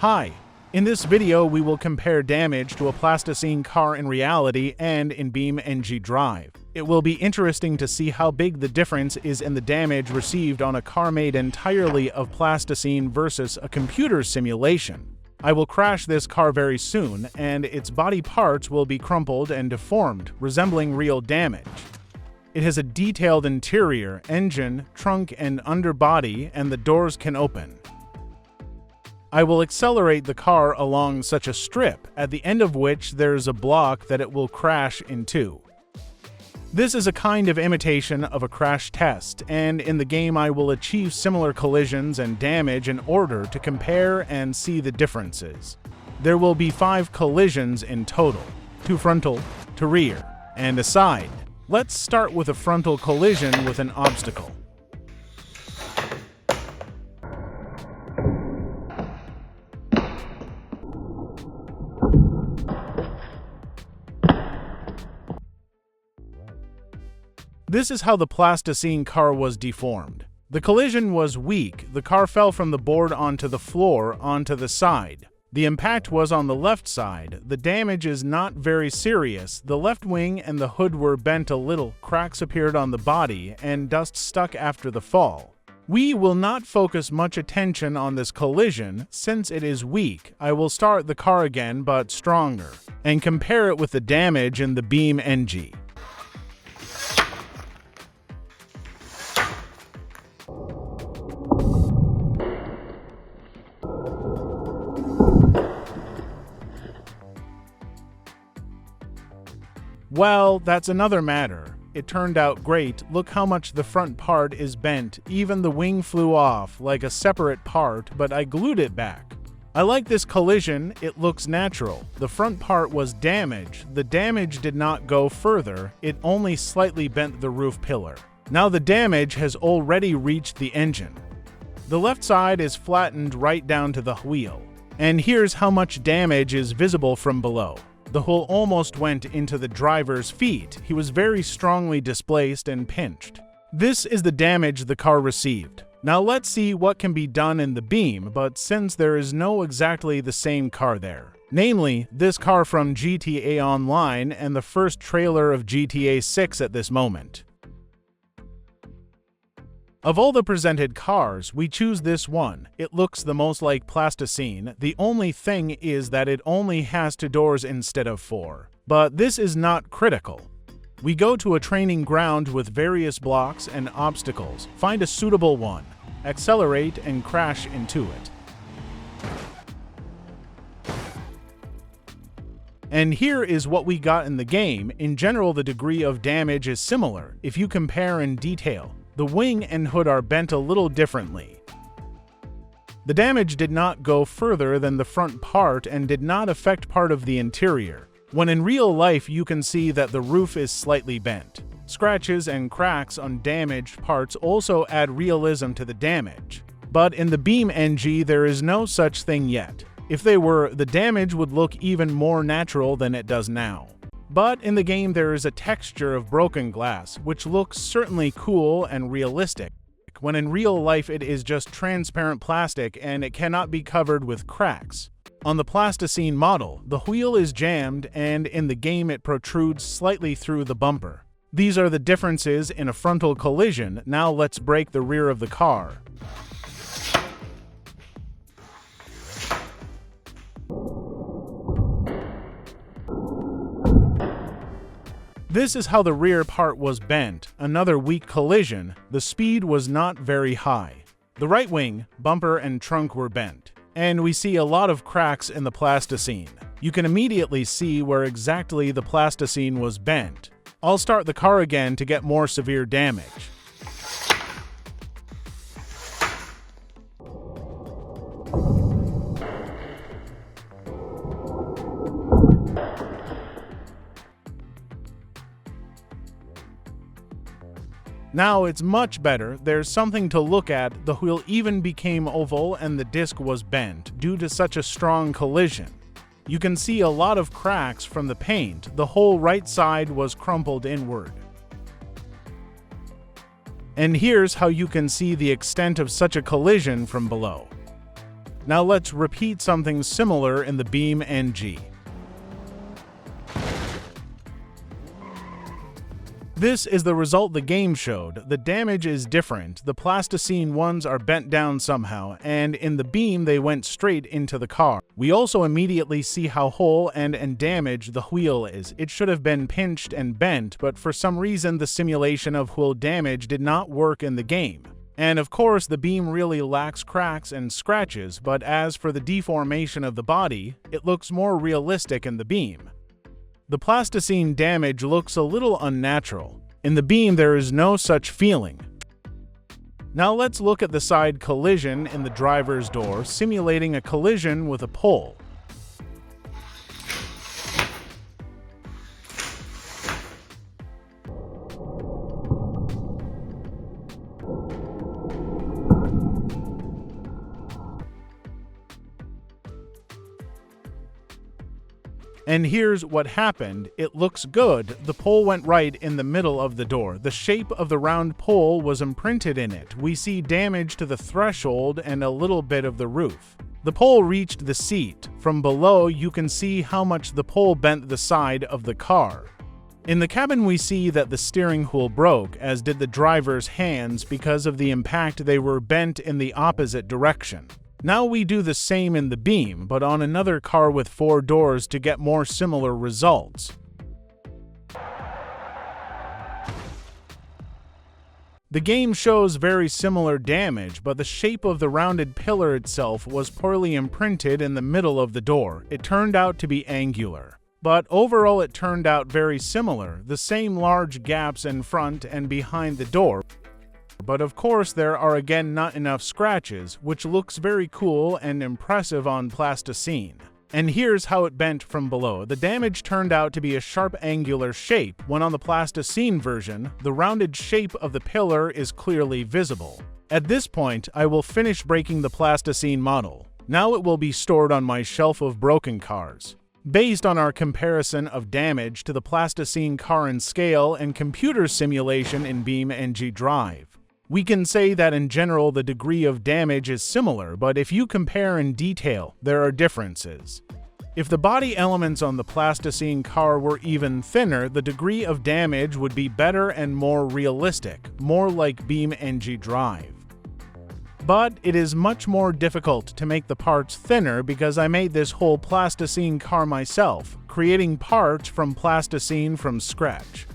Hi, in this video we will compare damage to a plasticine car in reality and in BeamNG Drive. It will be interesting to see how big the difference is in the damage received on a car made entirely of plasticine versus a computer simulation. I will crash this car very soon, and its body parts will be crumpled and deformed, resembling real damage. It has a detailed interior, engine, trunk, and underbody, and the doors can open. I will accelerate the car along such a strip, at the end of which there is a block that it will crash into. This is a kind of imitation of a crash test, and in the game I will achieve similar collisions and damage in order to compare and see the differences. There will be 5 collisions in total, 2 frontal, 2 rear, and a side. Let's start with a frontal collision with an obstacle. This is how the plasticine car was deformed. The collision was weak. The car fell from the board onto the floor, onto the side. The impact was on the left side. The damage is not very serious. The left wing and the hood were bent a little, cracks appeared on the body, and dust stuck after the fall. We will not focus much attention on this collision, since it is weak. I will start the car again, but stronger, and compare it with the damage in the BeamNG. Well, that's another matter. It turned out great. Look how much the front part is bent. Even the wing flew off like a separate part, but I glued it back. I like this collision. It looks natural. The front part was damaged. The damage did not go further. It only slightly bent the roof pillar. Now the damage has already reached the engine. The left side is flattened right down to the wheel. And here's how much damage is visible from below. The hole almost went into the driver's feet. He was very strongly displaced and pinched. This is the damage the car received. Now let's see what can be done in the Beam, but since there is no exactly the same car there. Namely, this car from GTA Online and the first trailer of GTA 6 at this moment. Of all the presented cars, we choose this one. It looks the most like plasticine. The only thing is that it only has 2 doors instead of 4. But this is not critical. We go to a training ground with various blocks and obstacles. Find a suitable one. Accelerate and crash into it. And here is what we got in the game. In general, the degree of damage is similar. If you compare in detail, the wing and hood are bent a little differently. The damage did not go further than the front part and did not affect part of the interior, when in real life you can see that the roof is slightly bent. Scratches and cracks on damaged parts also add realism to the damage. But in the BeamNG there is no such thing yet. If they were, the damage would look even more natural than it does now. But in the game there is a texture of broken glass, which looks certainly cool and realistic, when in real life it is just transparent plastic and it cannot be covered with cracks. On the plasticine model, the wheel is jammed and in the game it protrudes slightly through the bumper. These are the differences in a frontal collision. Now let's break the rear of the car. This is how the rear part was bent. Another weak collision. The speed was not very high. The right wing, bumper, and trunk were bent. And we see a lot of cracks in the plasticine. You can immediately see where exactly the plasticine was bent. I'll start the car again to get more severe damage. Now it's much better. There's something to look at. The wheel even became oval and the disc was bent due to such a strong collision. You can see a lot of cracks from the paint. The whole right side was crumpled inward. And here's how you can see the extent of such a collision from below. Now let's repeat something similar in the BeamNG. This is the result the game showed. The damage is different. The plasticine ones are bent down somehow, and in the beam they went straight into the car. We also immediately see how whole and damaged the wheel is. It should have been pinched and bent, but for some reason the simulation of wheel damage did not work in the game. And of course the beam really lacks cracks and scratches, but as for the deformation of the body, it looks more realistic in the beam. The plasticine damage looks a little unnatural. In the beam, there is no such feeling. Now let's look at the side collision in the driver's door, simulating a collision with a pole. And here's what happened. It looks good. The pole went right in the middle of the door. The shape of the round pole was imprinted in it. We see damage to the threshold and a little bit of the roof. The pole reached the seat. From below, you can see how much the pole bent the side of the car. In the cabin, we see that the steering wheel broke, as did the driver's hands because of the impact. They were bent in the opposite direction. Now we do the same in the beam, but on another car with 4 doors to get more similar results. The game shows very similar damage, but the shape of the rounded pillar itself was poorly imprinted in the middle of the door. It turned out to be angular. But overall it turned out very similar, the same large gaps in front and behind the door. But of course there are again not enough scratches, which looks very cool and impressive on plasticine. And here's how it bent from below. The damage turned out to be a sharp angular shape, when on the plasticine version, the rounded shape of the pillar is clearly visible. At this point, I will finish breaking the plasticine model. Now it will be stored on my shelf of broken cars. Based on our comparison of damage to the plasticine car in scale and computer simulation in BeamNG Drive, we can say that in general the degree of damage is similar, but if you compare in detail, there are differences. If the body elements on the plasticine car were even thinner, the degree of damage would be better and more realistic, more like BeamNG Drive. But it is much more difficult to make the parts thinner because I made this whole plasticine car myself, creating parts from plasticine from scratch.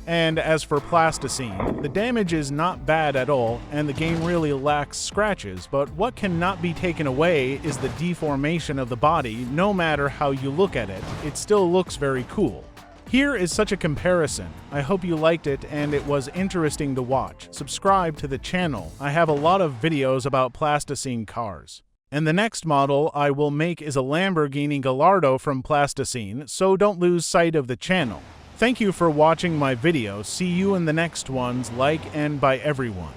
And as for plasticine, the damage is not bad at all, and the game really lacks scratches, but what cannot be taken away is the deformation of the body. No matter how you look at it, it still looks very cool. Here is such a comparison. I hope you liked it and it was interesting to watch. Subscribe to the channel. I have a lot of videos about plasticine cars. And the next model I will make is a Lamborghini Gallardo from plasticine, so don't lose sight of the channel. Thank you for watching my video. See you in the next ones. Like and bye everyone.